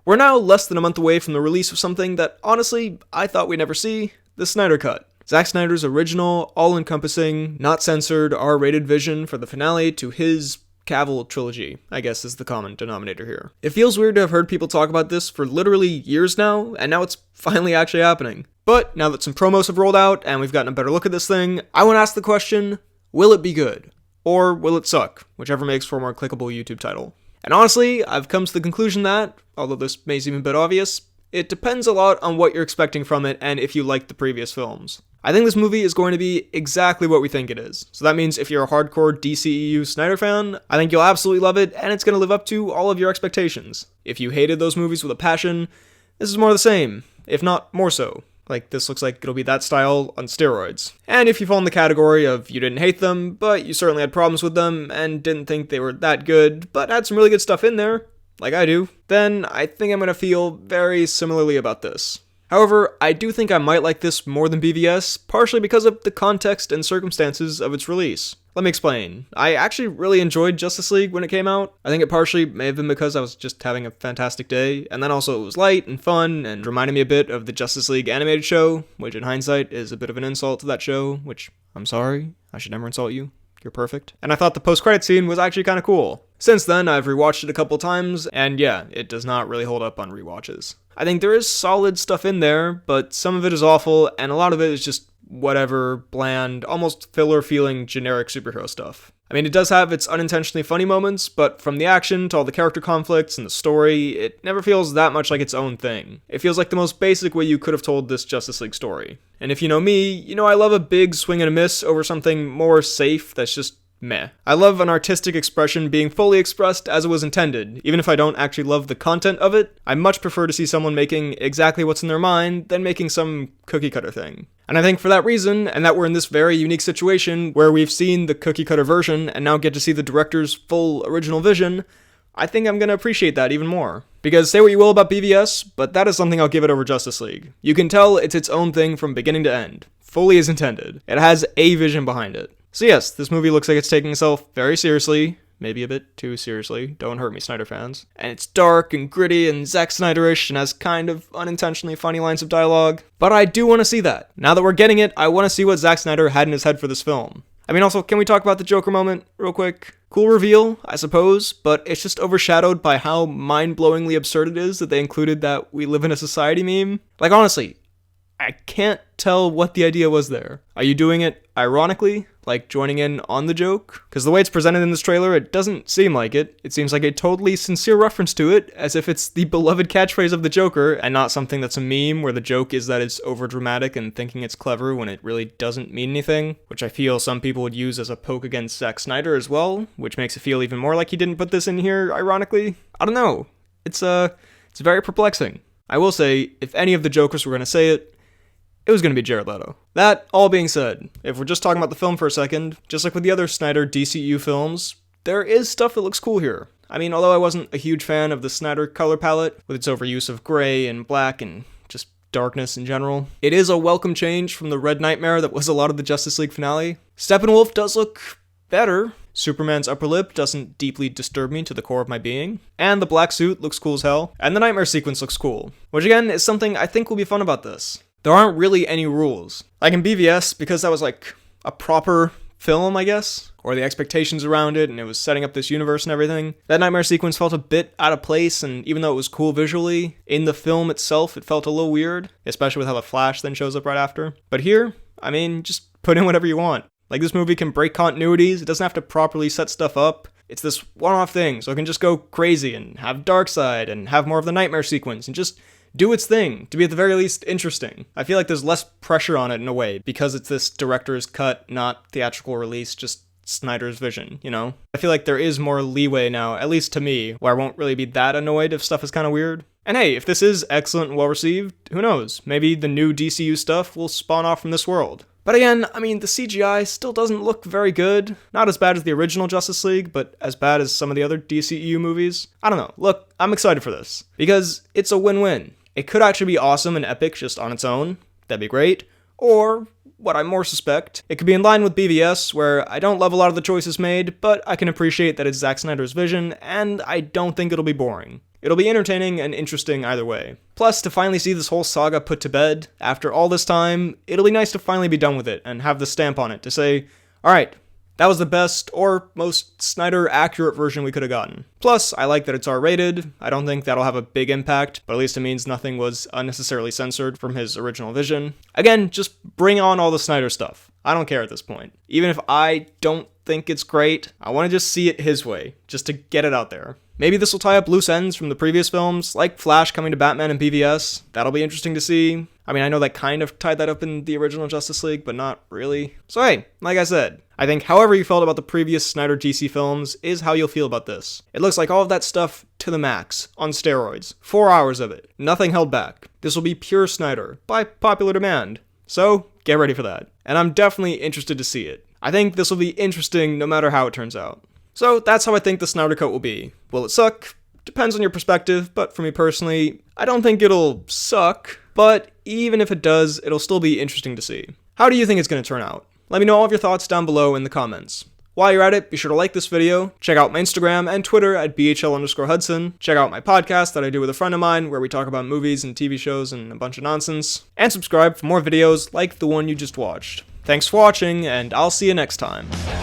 We're now less than a month away from the release of something that, honestly, I thought we'd never see, the Snyder Cut. Zack Snyder's original, all-encompassing, not censored, R-rated vision for the finale to his Cavill trilogy, I guess is the common denominator here. It feels weird to have heard people talk about this for literally years now, and now it's finally actually happening. But now that some promos have rolled out and we've gotten a better look at this thing, I want to ask the question, will it be good? Or will it suck? Whichever makes for a more clickable YouTube title. And honestly, I've come to the conclusion that, although this may seem a bit obvious, it depends a lot on what you're expecting from it and if you liked the previous films. I think this movie is going to be exactly what we think it is. So that means if you're a hardcore DCEU Snyder fan, I think you'll absolutely love it, and it's going to live up to all of your expectations. If you hated those movies with a passion, this is more of the same, if not more so. Like, this looks like it'll be that style on steroids. And if you fall in the category of you didn't hate them, but you certainly had problems with them, and didn't think they were that good, but had some really good stuff in there, like I do, then I think I'm going to feel very similarly about this. However, I do think I might like this more than BVS, partially because of the context and circumstances of its release. Let me explain. I actually really enjoyed Justice League when it came out. I think it partially may have been because I was just having a fantastic day, and then also it was light and fun, and reminded me a bit of the Justice League animated show, which in hindsight is a bit of an insult to that show, which, I'm sorry, I should never insult you. You're perfect. And I thought the post-credit scene was actually kind of cool. Since then, I've rewatched it a couple times, and yeah, it does not really hold up on rewatches. I think there is solid stuff in there, but some of it is awful, and a lot of it is just whatever, bland, almost filler-feeling generic superhero stuff. I mean, it does have its unintentionally funny moments, but from the action to all the character conflicts and the story, it never feels that much like its own thing. It feels like the most basic way you could have told this Justice League story. And if you know me, you know I love a big swing and a miss over something more safe that's just meh. I love an artistic expression being fully expressed as it was intended, even if I don't actually love the content of it. I much prefer to see someone making exactly what's in their mind than making some cookie cutter thing. And I think for that reason, and that we're in this very unique situation where we've seen the cookie cutter version and now get to see the director's full original vision, I think I'm going to appreciate that even more. Because say what you will about BVS, but that is something I'll give it over Justice League. You can tell it's its own thing from beginning to end, fully as intended. It has a vision behind it. So yes, this movie looks like it's taking itself very seriously, maybe a bit too seriously, don't hurt me Snyder fans. And it's dark and gritty and Zack Snyder-ish and has kind of unintentionally funny lines of dialogue. But I do want to see that. Now that we're getting it, I want to see what Zack Snyder had in his head for this film. I mean, also, can we talk about the Joker moment real quick? Cool reveal, I suppose, but it's just overshadowed by how mind-blowingly absurd it is that they included that we live in a society meme. Like, honestly, I can't tell what the idea was there. Are you doing it ironically? Like joining in on the joke? Because the way it's presented in this trailer, it doesn't seem like it. It seems like a totally sincere reference to it, as if it's the beloved catchphrase of the Joker, and not something that's a meme where the joke is that it's overdramatic and thinking it's clever when it really doesn't mean anything, which I feel some people would use as a poke against Zack Snyder as well, which makes it feel even more like he didn't put this in here, ironically. I don't know. It's very perplexing. I will say, if any of the Jokers were going to say it, it was going to be Jared Leto. That all being said, if we're just talking about the film for a second, just like with the other Snyder DCU films, there is stuff that looks cool here. I mean, although I wasn't a huge fan of the Snyder color palette, with its overuse of gray and black and just darkness in general, it is a welcome change from the red nightmare that was a lot of the Justice League finale. Steppenwolf does look better. Superman's upper lip doesn't deeply disturb me to the core of my being. And the black suit looks cool as hell. And the nightmare sequence looks cool. Which again, is something I think will be fun about this. There aren't really any rules. Like in BVS, because that was like a proper film, I guess, or the expectations around it, and it was setting up this universe and everything, that nightmare sequence felt a bit out of place, and even though it was cool visually, in the film itself, it felt a little weird, especially with how the Flash then shows up right after. But here, I mean, just put in whatever you want. Like, this movie can break continuities, it doesn't have to properly set stuff up. It's this one-off thing, so it can just go crazy and have Darkseid and have more of the nightmare sequence and just do its thing, to be at the very least interesting. I feel like there's less pressure on it in a way, because it's this director's cut, not theatrical release, just Snyder's vision, you know? I feel like there is more leeway now, at least to me, where I won't really be that annoyed if stuff is kind of weird. And hey, if this is excellent and well-received, who knows? Maybe the new DCU stuff will spawn off from this world. But again, I mean, the CGI still doesn't look very good. Not as bad as the original Justice League, but as bad as some of the other DCEU movies. I don't know. Look, I'm excited for this, because it's a win-win. It could actually be awesome and epic just on its own. That'd be great. Or, what I more suspect, it could be in line with BVS, where I don't love a lot of the choices made, but I can appreciate that it's Zack Snyder's vision, and I don't think it'll be boring. It'll be entertaining and interesting either way. Plus, to finally see this whole saga put to bed, after all this time, it'll be nice to finally be done with it and have the stamp on it to say, alright, that was the best or most Snyder-accurate version we could have gotten. Plus, I like that it's R-rated. I don't think that'll have a big impact, but at least it means nothing was unnecessarily censored from his original vision. Again, just bring on all the Snyder stuff. I don't care at this point. Even if I don't think it's great, I want to just see it his way, just to get it out there. Maybe this will tie up loose ends from the previous films, like Flash coming to Batman and BVS. That'll be interesting to see. I mean, I know that kind of tied that up in the original Justice League, but not really. So hey, like I said, I think however you felt about the previous Snyder DC films is how you'll feel about this. It looks like all of that stuff to the max, on steroids. 4 hours of it. Nothing held back. This will be pure Snyder, by popular demand. So, get ready for that. And I'm definitely interested to see it. I think this will be interesting no matter how it turns out. So, that's how I think the Snyder Cut will be. Will it suck? Depends on your perspective, but for me personally, I don't think it'll suck, but even if it does, it'll still be interesting to see. How do you think it's going to turn out? Let me know all of your thoughts down below in the comments. While you're at it, be sure to like this video, check out my Instagram and Twitter at BHL_Hudson, check out my podcast that I do with a friend of mine where we talk about movies and TV shows and a bunch of nonsense, and subscribe for more videos like the one you just watched. Thanks for watching, and I'll see you next time.